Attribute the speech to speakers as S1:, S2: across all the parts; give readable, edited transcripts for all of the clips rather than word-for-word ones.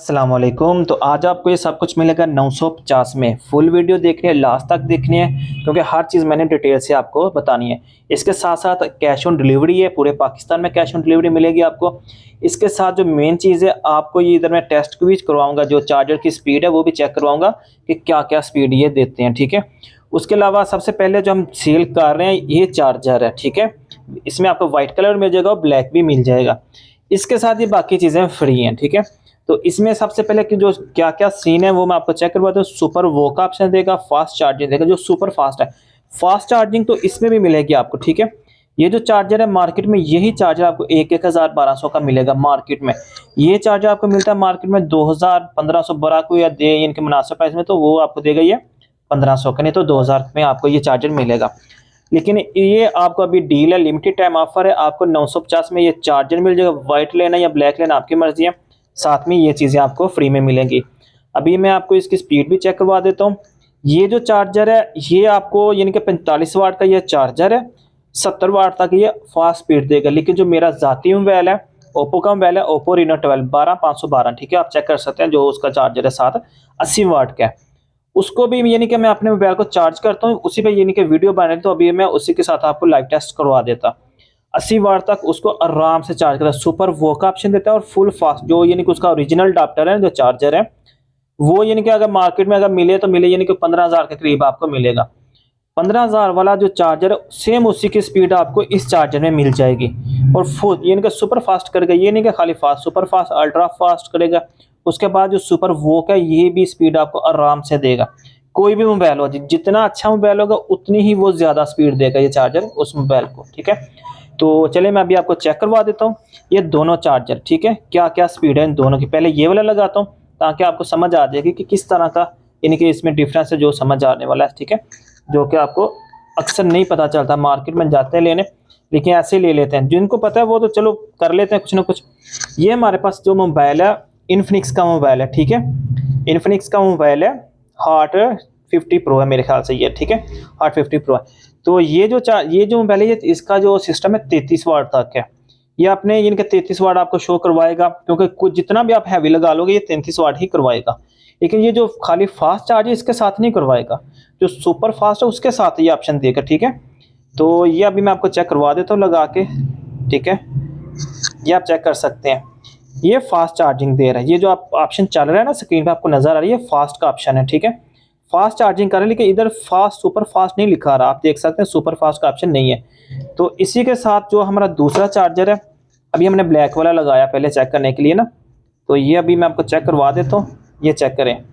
S1: अस्सलाम वालेकुम। तो आज आपको ये सब कुछ मिलेगा 950 में। फुल वीडियो देखनी है, लास्ट तक देखनी है, क्योंकि हर चीज़ मैंने डिटेल से आपको बतानी है। इसके साथ साथ कैश ऑन डिलीवरी है, पूरे पाकिस्तान में कैश ऑन डिलीवरी मिलेगी आपको। इसके साथ जो मेन चीज़ है, आपको ये इधर मैं टेस्ट भी करवाऊँगा, जो चार्जर की स्पीड है वो भी चेक करवाऊँगा कि क्या क्या स्पीड ये देते हैं, ठीक है। उसके अलावा सबसे पहले जो हम सेल कर रहे हैं ये चार्जर है, ठीक है। इसमें आपको वाइट कलर मिल जाएगा और ब्लैक भी मिल जाएगा। इसके साथ ये बाकी चीज़ें फ्री हैं, ठीक है। तो इसमें सबसे पहले कि जो क्या-क्या सीन है वो मैं आपको चेक करवाता हूँ। सुपर वो का ऑप्शन देगा, फास्ट चार्जिंग देगा, जो सुपर फास्ट है। फास्ट चार्जिंग तो इसमें भी मिलेगी आपको, ठीक है। ये जो चार्जर है मार्केट में यही चार्जर आपको 11,1200 का मिलेगा मार्केट में। ये चार्जर आपको मिलता है मार्केट में 2,000-1,500 को या दे इनके मुनासिब प्राइस में, तो वो आपको देगा ये 1,500 का, नहीं तो 2,000 में आपको ये चार्जर मिलेगा। लेकिन ये आपको अभी डील है, लिमिटेड टाइम ऑफर है। आपको 950 में ये चार्जर मिल जाएगा। व्हाइट लेना या ब्लैक लेना आपकी मर्जी है। साथ में ये चीज़ें आपको फ्री में मिलेंगी। अभी मैं आपको इसकी स्पीड भी चेक करवा देता हूँ। ये जो चार्जर है ये आपको यानी कि 45 वाट का ये चार्जर है, 70 वाट तक ये फास्ट स्पीड देगा। लेकिन जो मेरा ज़ाती मोबाइल है, ओप्पो का मोबाइल है, ओप्पो Reno 12 12512, ठीक है, आप चेक कर सकते हैं। जो उसका चार्जर है साथ 80 वाट का है। उसको भी यानी कि मैं अपने मोबाइल को चार्ज करता हूँ, उसी पे यानी कि वीडियो बना रही, तो अभी मैं उसी के साथ आपको लाइव टेस्ट करवा देता। 80 वाट तक उसको आराम से चार्ज करता है। सुपर वो का ऑप्शन देता है और फुल फास्ट, जो यानी कि उसका ओरिजिनल अडाप्टर है, जो चार्जर है वो यानी कि अगर मार्केट में अगर मिले तो मिले यानी कि 15,000 के करीब आपको मिलेगा। 15,000 वाला जो चार्जर है सेम उसी की स्पीड आपको इस चार्जर में मिल जाएगी। और फुल यानी कि सुपर फास्ट करेगा, ये नहीं कि खाली fast, super fast, ultra fast करेगा। उसके बाद जो सुपर वो का ये भी स्पीड आपको आराम से देगा। कोई भी मोबाइल हो, जितना अच्छा मोबाइल होगा उतनी ही वो ज़्यादा स्पीड देगा ये चार्जर उस मोबाइल को, ठीक है। तो चलिए मैं अभी आपको चेक करवा देता हूँ ये दोनों चार्जर, ठीक है, क्या क्या स्पीड है इन दोनों की। पहले ये वाला लगाता हूँ ताकि आपको समझ आ जाएगी कि किस तरह का यानी कि इसमें डिफरेंस है, जो समझ आने वाला है, ठीक है। जो कि आपको अक्सर नहीं पता चलता, मार्केट में जाते हैं लेने लेकिन ऐसे ही ले लेते हैं। जिनको पता है वो तो चलो कर लेते हैं कुछ ना कुछ। ये हमारे पास जो मोबाइल है इन्फिनिक्स का मोबाइल है, ठीक है। इन्फिनिक्स का मोबाइल है, हॉट 50 प्रो है मेरे ख्याल से ये, ठीक है, हॉट 50 प्रो है। तो ये जो मोबाइल है ये इसका जो सिस्टम है 33 वाट तक है। ये अपने इनके 33 वाट आपको शो करवाएगा, क्योंकि कुछ जितना भी आप हैवी लगा लोगे ये 33 वाट ही करवाएगा। लेकिन ये जो खाली फास्ट चार्ज है इसके साथ नहीं करवाएगा, जो सुपर फास्ट है उसके साथ ये ऑप्शन देगा, ठीक है। तो ये अभी मैं आपको चेक करवा देता हूँ लगा के, ठीक है। ये आप चेक कर सकते हैं, ये फास्ट चार्जिंग दे रहा है। ये जो आप ऑप्शन चल रहा है ना स्क्रीन पे आपको नजर आ रही है, फास्ट का ऑप्शन है, ठीक है। फास्ट चार्जिंग कर रहे हैं, लेकिन इधर फास्ट सुपर फास्ट नहीं लिखा रहा, आप देख सकते हैं सुपर फास्ट का ऑप्शन नहीं है। तो इसी के साथ जो हमारा दूसरा चार्जर है, अभी हमने ब्लैक वाला लगाया पहले चेक करने के लिए ना, तो ये अभी मैं आपको चेक करवा देता हूँ। ये चेक करें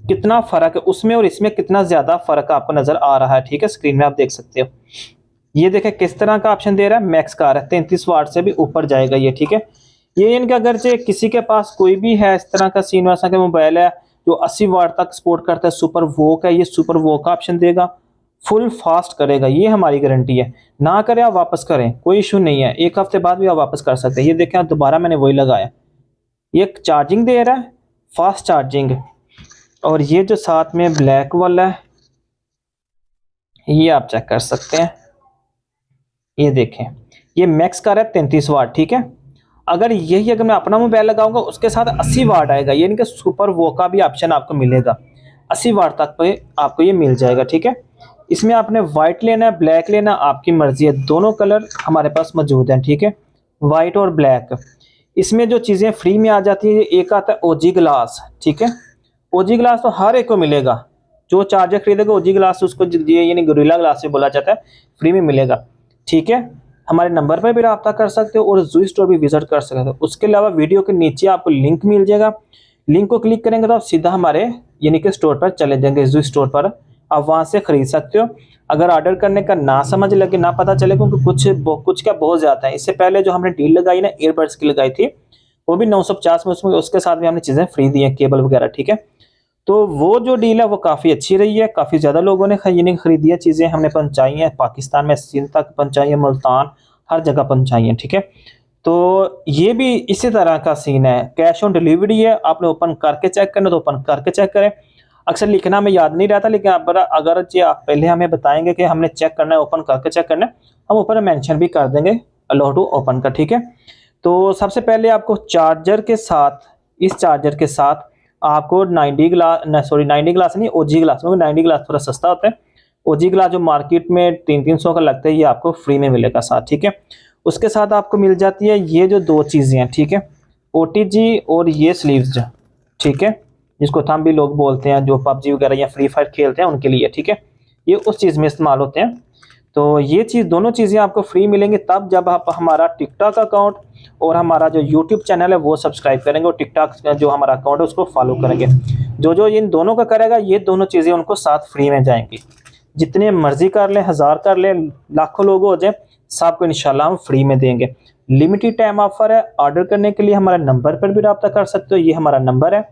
S1: कितना फ़र्क है उसमें और इसमें, कितना ज़्यादा फ़र्क आपको नज़र आ रहा है, ठीक है। स्क्रीन में आप देख सकते हो। ये देखें किस तरह का ऑप्शन दे रहा है, मैक्स का आ रहा है, 33 वाट से भी ऊपर जाएगा ये, ठीक है। ये इनका अगर से किसी के पास कोई भी है इस तरह का सीन वैसा का मोबाइल है जो 80 वाट तक सपोर्ट करता है, सुपर वो का, ये सुपर वो का ऑप्शन देगा, फुल फास्ट करेगा, ये हमारी गारंटी है। ना करें आप वापस करें, कोई इशू नहीं है, 1 हफ्ते बाद भी आप वापस कर सकते हैं। ये देखें दोबारा मैंने वही लगाया, ये चार्जिंग दे रहा है, फास्ट चार्जिंग। और ये जो साथ में ब्लैक वाला है ये आप चेक कर सकते हैं, ये देखें ये मैक्स का रहा है 33 वाट, ठीक है। अगर मैं अपना मोबाइल लगाऊंगा उसके साथ 80 वाट आएगा, यानी कि सुपर वो का भी ऑप्शन आपको मिलेगा, 80 वाट तक पे आपको ये मिल जाएगा, ठीक है। इसमें आपने वाइट लेना है, ब्लैक लेना, आपकी मर्जी है। दोनों कलर हमारे पास मौजूद हैं, ठीक है, वाइट और ब्लैक। इसमें जो चीज़ें फ्री में आ जाती है, एक आता है ओजी ग्लास, ठीक है। ओजी ग्लास तो हर एक को मिलेगा, जो चार्जर खरीदेगा ओजी ग्लास उसको यानी गोरिल्ला ग्लास से बोला जाता है, फ्री में मिलेगा, ठीक है। हमारे नंबर पर भी रब्ता कर सकते हो और जूई स्टोर भी विजिट कर सकते हो। उसके अलावा वीडियो के नीचे आपको लिंक मिल जाएगा, लिंक को क्लिक करेंगे तो आप सीधा हमारे यानी कि स्टोर पर चले जाएंगे, जूई स्टोर पर आप वहां से खरीद सकते हो। अगर ऑर्डर करने का ना समझ लगे, ना पता चले, क्योंकि कुछ क्या बहुत ज़्यादा है। इससे पहले जो हमने डील लगाई ना ईयरबड्स की लगाई थी वो भी 950 में, उसमें उसके साथ भी हमने चीज़ें फ्री दी हैं, केबल वगैरह, ठीक है। तो वो जो डील है वो काफ़ी अच्छी रही है, काफ़ी ज़्यादा लोगों ने यानी खरीदी है, चीज़ें हमने पहुँचाई हैं पाकिस्तान में, सिंध तक पहुँचाई है, मुल्तान, हर जगह पहुँचाई है, ठीक है। तो ये भी इसी तरह का सीन है, कैश ऑन डिलीवरी है, आपने ओपन करके चेक करना तो ओपन करके चेक करें। अक्सर लिखना हमें याद नहीं रहता, लेकिन अगर जी आप पहले हमें बताएंगे कि हमने चेक करना है, ओपन करके चेक करना है, हम ऊपर मेंशन भी कर देंगे अलाउ टू ओपन का, ठीक है। तो सबसे पहले आपको चार्जर के साथ इस चार्जर के साथ आपको 90 ग्लास नहीं, OG ग्लास, क्योंकि 90 ग्लास थोड़ा सस्ता होता है। OG ग्लास जो मार्केट में 300 का लगता है, ये आपको फ्री में मिलेगा साथ, ठीक है। उसके साथ आपको मिल जाती है ये जो 2 चीज़ें हैं, ठीक है, OTG और ये स्लीव्स, ठीक है, जिसको थंब भी लोग बोलते हैं, जो PUBG वगैरह या फ्री फायर खेलते हैं उनके लिए, ठीक है। ये उस चीज़ में इस्तेमाल होते हैं। तो ये चीज़, दोनों चीज़ें आपको फ्री मिलेंगी तब जब आप हमारा टिकटॉक अकाउंट और हमारा जो यूट्यूब चैनल है वो सब्सक्राइब करेंगे और टिकटॉक जो हमारा अकाउंट है उसको फॉलो करेंगे। जो इन दोनों का करेगा, ये दोनों चीज़ें उनको साथ फ्री में जाएंगी। जितने मर्जी कर लें, 1000 कर लें, लाखों लोग हो जाए, सबको इंशाल्लाह हम फ्री में देंगे। लिमिटेड टाइम ऑफर है। ऑर्डर करने के लिए हमारे नंबर पर भी रब्ता कर सकते हो, ये हमारा नंबर है।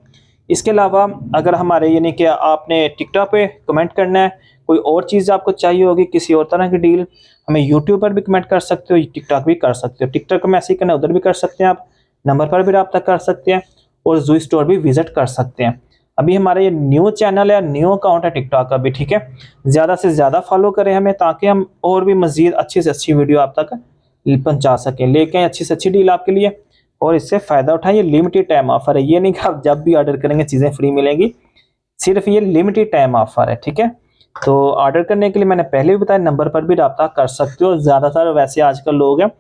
S1: इसके अलावा अगर हमारे यानी कि आपने टिकटॉक पे कमेंट करना है, कोई और चीज़ आपको चाहिए होगी, किसी और तरह की डील, हमें यूट्यूब पर भी कमेंट कर सकते हो, टिकटॉक भी कर सकते हो। टिकटॉक में ऐसे ही करना, उधर भी कर सकते हैं आप, नंबर पर भी रब्ता कर सकते हैं और ज़ू स्टोर भी विजिट कर सकते हैं। अभी हमारा ये न्यू चैनल है, न्यू अकाउंट है टिकटॉक का भी, ठीक है। ज़्यादा से ज़्यादा फॉलो करें हमें, ताकि हम और भी मज़ीद अच्छी से अच्छी वीडियो आप तक पहुँचा सकें, लेके आए अच्छी से अच्छी डील आपके लिए और इससे फ़ायदा उठाएं। ये लिमिटेड टाइम ऑफर है, ये नहीं कि आप जब भी ऑर्डर करेंगे चीज़ें फ्री मिलेंगी, सिर्फ ये लिमिटेड टाइम ऑफर है, ठीक है। तो ऑर्डर करने के लिए मैंने पहले भी बताया, नंबर पर भी रब्ता कर सकते हो। ज़्यादातर वैसे आजकल लोग हैं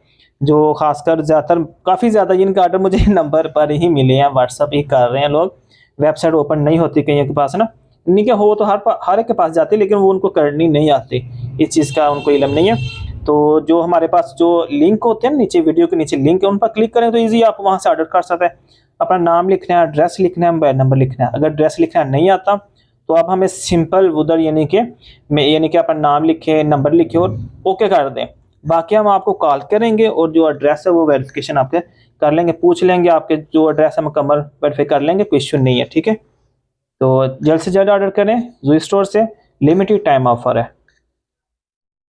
S1: जो खासकर ज़्यादातर काफ़ी ज़्यादा जिनका ऑर्डर मुझे नंबर पर ही मिले हैं, व्हाट्सअप ही कर रहे हैं लोग। वेबसाइट ओपन नहीं होती कईयों के पास ना, इन्हीं के हो तो हर एक के पास जाती है, लेकिन वो उनको करनी नहीं आती, इस चीज़ का उनको इल्म नहीं है। तो जो हमारे पास जो लिंक होते हैं नीचे, वीडियो के नीचे लिंक है, उन पर क्लिक करें तो ईजी आप वहाँ से ऑर्डर कर सकते हैं। अपना नाम लिखना है, एड्रेस लिखना है, मोबाइल नंबर लिखना है। अगर एड्रेस लिखना नहीं आता तो आप हमें सिंपल उधर यानी कि अपना नाम लिखें, नंबर लिखें और ओके कर दें। बाकी हम आपको कॉल करेंगे और जो एड्रेस है वो वेरिफिकेशन आपके कर लेंगे, पूछ लेंगे आपके जो एड्रेस है मुकम्मल वेरीफाई कर लेंगे, कोई इश्यू नहीं है, ठीक है। तो जल्द से जल्द ऑर्डर करें ज़ू स्टोर से, लिमिटेड टाइम ऑफर है।